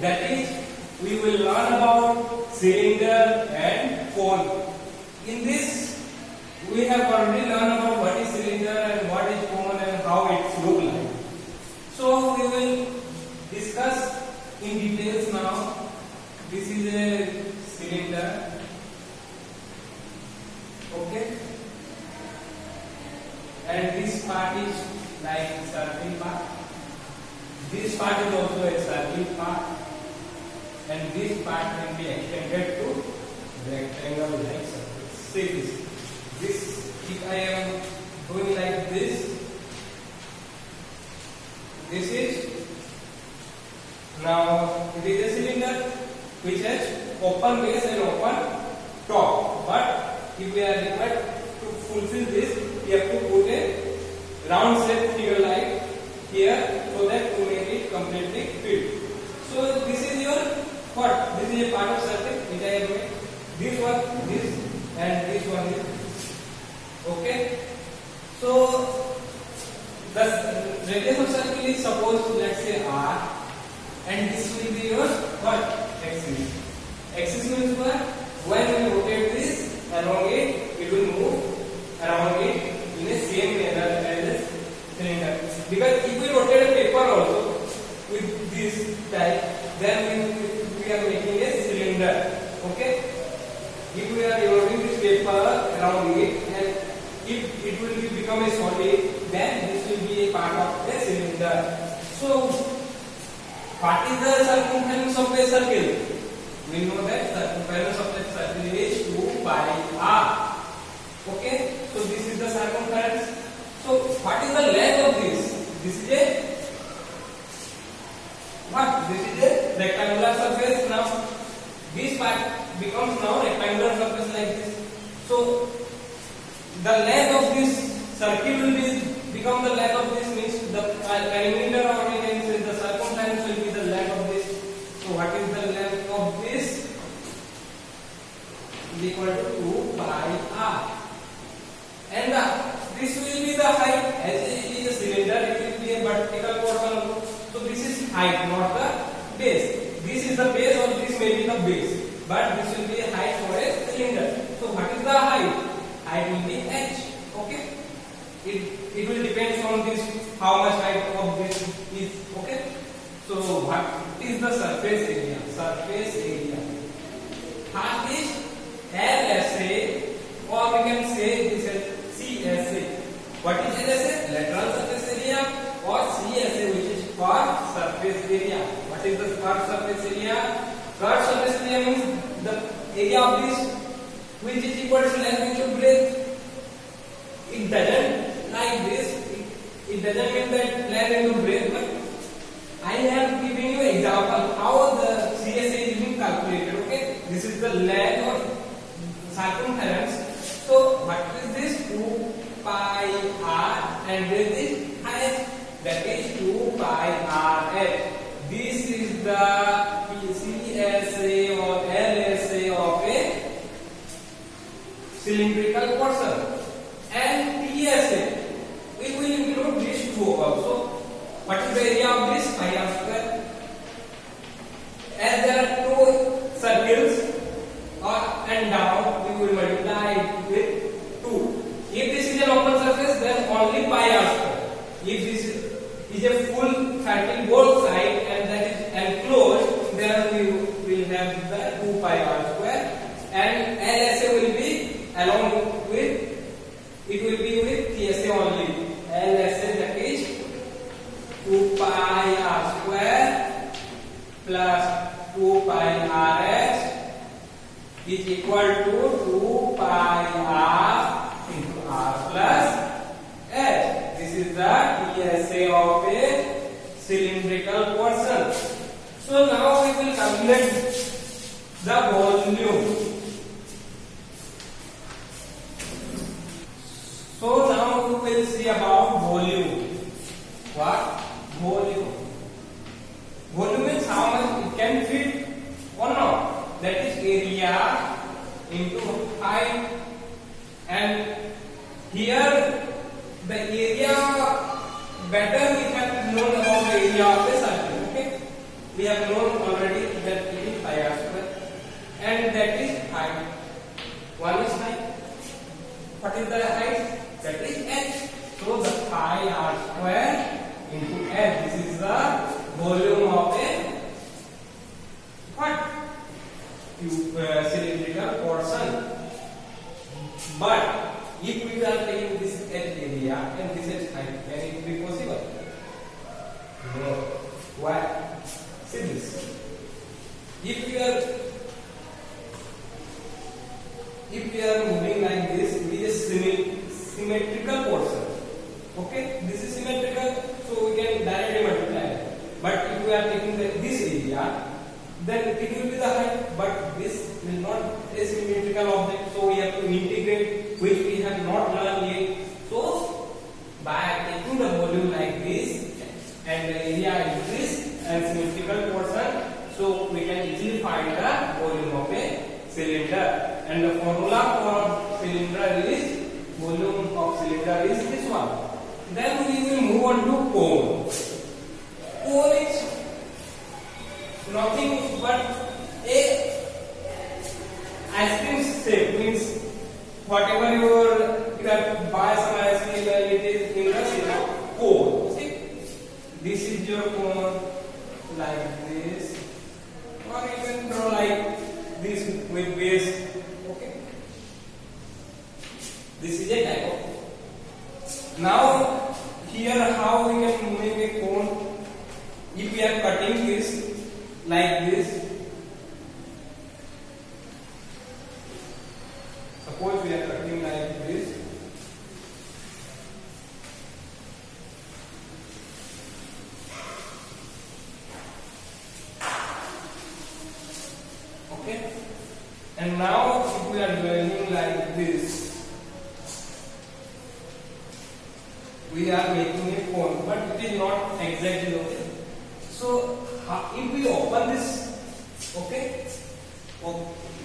that is we will learn about cylinder and cone. In this we have already learned about what is cylinder and what is cone and how it looks like. So we will discuss in details now. This is a cylinder, okay, and this part is like circle part. This part is also a circle part, and this part can be extended to rectangle like surface. See this. This, if I am doing like this is now it is a cylinder which has open base and open top. But if we are required to fulfill this, we have to put a round shape figure like here, so that to make it completely fit. So this is your what? This is a part of circle which I have made. This one, this, and this one is okay. So the radius of circle is suppose let's say r, and this will be your what? Axis. Axis means what? When we rotate this along it will move around it in the same manner as a cylinder. Because if we rotate a paper also with this type, then we are making a cylinder. Okay? If we are rolling this paper around it, and if it will become a solid, then this will be a part of a cylinder. So, what is the circumference of a circle? We know that circumference of a circle is 2 pi r. Okay? So, this is the circumference. So, what is the length of this? This is a what? This is a rectangular surface. Now, this part becomes now rectangular surface like this. So, the length of this circle will become the length of this, means the perimeter, or we can say the circumference will be the length of this. So, what is the length of this? Is equal to 2 pi r. And this will be the height. As it is a cylinder, it will be a vertical portion. So this is height, not the base. This is the base, or this may be the base. But this will be a height for a cylinder. So what is the height? Height will be h. Okay. It will depend on this how much height of this is. Okay. So what is the surface area? Surface area. Height is LSA, or we can say this is CSA. What is LSA? Lateral surface area, or CSA, which is curved surface area. What is the curved surface area? Curved surface area means the area of this which is equal to length into breadth. It doesn't like this. It doesn't mean that length into breadth, but I am giving you example how the CSA is being calculated. Okay, this is the length or circumference. So what is this? 2 pi r, and this is height, that is 2 pi r h. This is the CSA or LSA of a cylindrical portion. And PSA, we will include these two also. What is the area of this? Pi r square. As there are two circles, up and down, we will multiply it with 2. If this is an open surface, then only pi r square. If this is a full circle both sides and that is enclosed, then we will have the 2 pi r square, and LSA will be along with, it will be with TSA only. LSA, that is 2 pi r square plus 2 pi r h is equal to 2 pi r into r plus h. This is the PSA of a cylindrical portion. So now we will calculate the volume. So now we will see about volume. What? Volume. Volume means how much it can fit or not. That is area into height, and here the area, better we have known about the area of a circle. Okay, we have known already and that is height. One is height. What is the height? That is h. So the pi r square into h. This is the volume of a what? Cylindrical portion. But if we are taking this h area and this h height, can it be possible? No. Why? See this. If we are moving like this, it is symmetrical portion. Okay, this is symmetrical, so we can directly multiply. But if we are taking this area, then it will be the height. But this will not be a symmetrical object, so we have to integrate, which we have not learned yet. So by taking the volume like this and the area is this and symmetrical portion, so we can easily find the volume of a cylinder. And the formula for cylinder is, volume of cylinder is this one. Then we will move on to cone. Cone is nothing but a ice cream shape, means whatever you have buy some ice cream and it is in the shape of cone. See, this is your cone like this, or you can draw like this with base. Okay, this is a type of. Now here how we can make a cone? If we are cutting this like this, suppose we are cutting like this. Okay, and now if we are joining like this, we are making a cone, but it is not exactly okay. So if we open this, okay,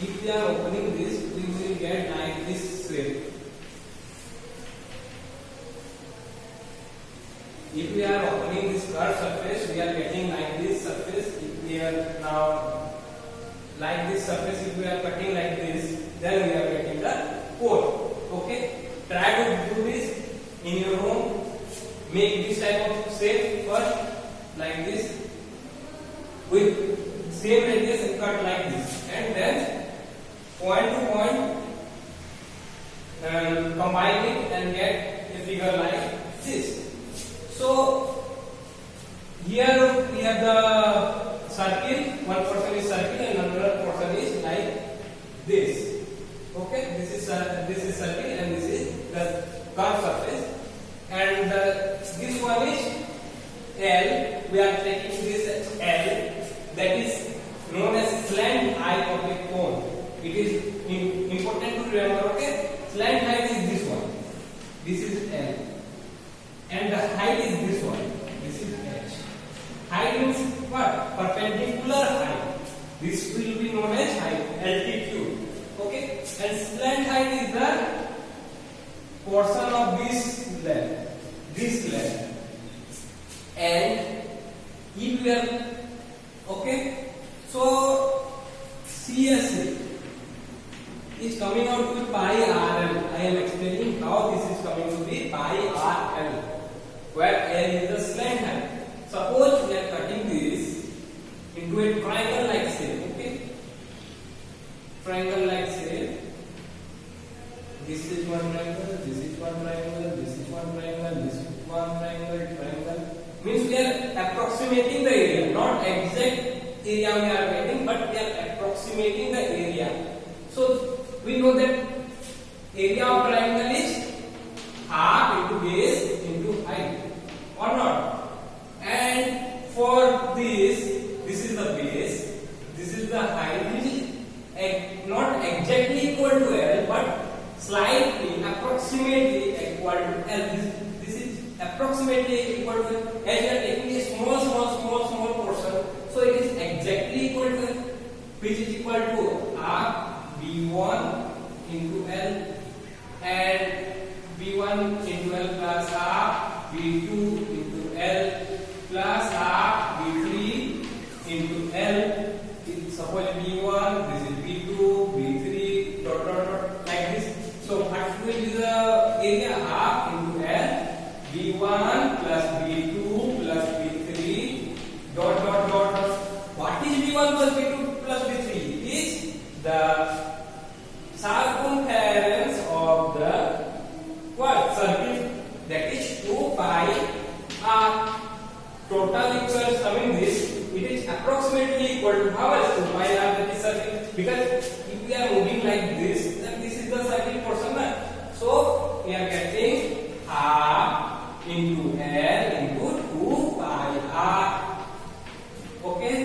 if we are opening this, we will get like this shape. If we are opening this curved surface, we are getting like this surface. If we are now like this surface, if we are cutting like this, then we are getting the cone. Okay, try to do this in your home. Make this type of shape first, like this, with same radius and cut like this, and then point to point combine it and get a figure like this. So here we have the circle, one portion is circle and another portion is like this. Okay, this is circle and this is the curved surface, and this one is L. We are taking this as L, that is known as slant height of a cone. It is important to remember. Okay, slant height is this one. This is L, and the height is this one. This is H. Height means what? Perpendicular height. This will be known as height, altitude. Okay, and slant height is the portion of this length. And if we are okay, so CSA is coming out to be pi RL. I am explaining how this is coming to be pi RL, where L is the slant height. Suppose we are cutting this into a triangle like shape. Okay, triangle like shape. This is one triangle, this is one triangle, this is one triangle, this is one triangle. Means we are approximating the area, not exact area we are getting, but we are approximating the area. So we know that area of triangle is half into base into height, or not? And for this is the base, this is the height, which is not exactly equal to L, but slightly, approximately equal to L. This is approximately equal to L. As we are taking a small portion, so it is exactly equal to L, which is equal to R B1 into L, and B1 into L plus R B2 into L plus R B3 into L. Suppose B1, this is B2, equal to how much? 2 pi r, that is circle. Because if we are moving like this, then this is the circle portion, na? So we are getting half into L into 2 pi r. Okay.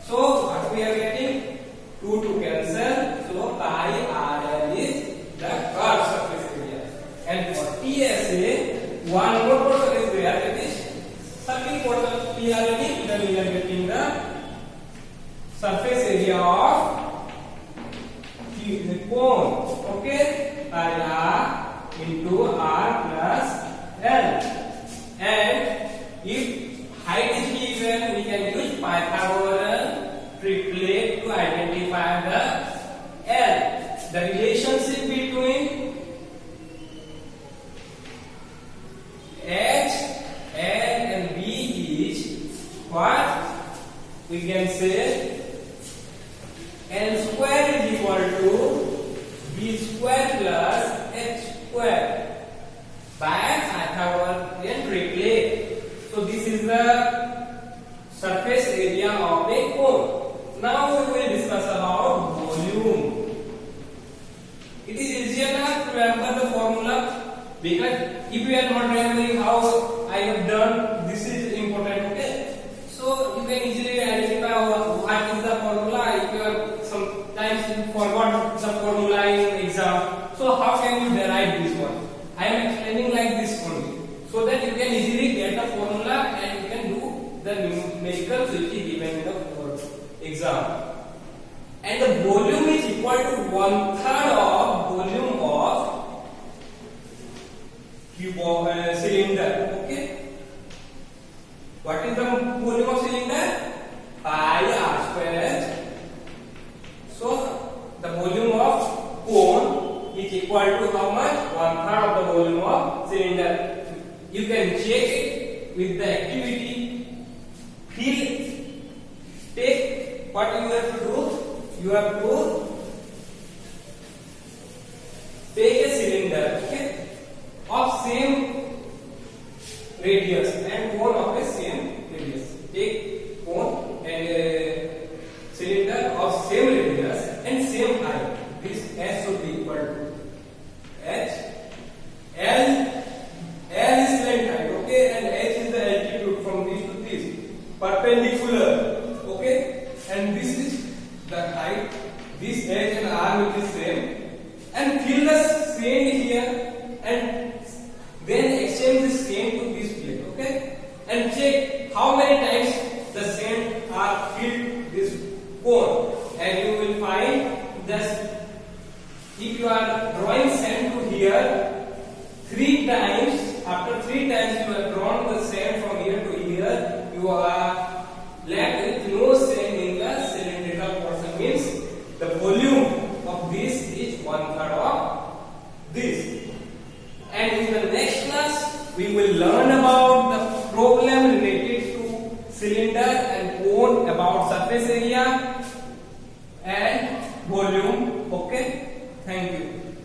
So what we are getting? 2 to cancel. So pi r is the curved surface area. And for TSA, one more portion is there, that is circle portion. PRD, then we are getting the surface area of the cone. Okay, pi r into r plus l. And if height is given, we can use Pythagorean triplet to identify the L. The relationship between H, L and B is what? We can say L square is equal to B square plus H square by Pythagorean triplet. So this is the surface area of a cone. Now we will discuss about volume. It is easier now to remember the formula, because if you are not remembering how I have done, this is important. Okay, so you can easily identify what is the formula. If you are sometimes you forgot the formula in exam, so how can you derive this one? I am explaining like this only, so that you can easily get the formula and you can do the numericals which is given in the exam. And the volume is equal to 1/3 of volume of cylinder. Okay, what is the volume of cylinder? Pi r square. So the volume of cone is equal to how much? 1/3 of the volume of cylinder. You can check it with the activity. Take what you have to do. You have to take a cylinder, okay, of same radius and cone of the same radius. Take cone and cylinder of same radius and same height. This S should be equal to H. L is length height, okay, and H is the altitude from this to this, perpendicular, okay, and this is the height. This H and R will be same, and fill the sand here and then exchange the sand to this plate, okay, and check how many times the sand are filled this cone, and you will find that if you are drawing sand to here 3 times, after 3 times you have drawn the sand from here to here, you are left with no sand in the cylindrical portion. Means the volume of this is 1/3 of this. And in the next class we will learn about the problem related to cylinder and cone, about surface area and volume. Okay, thank you.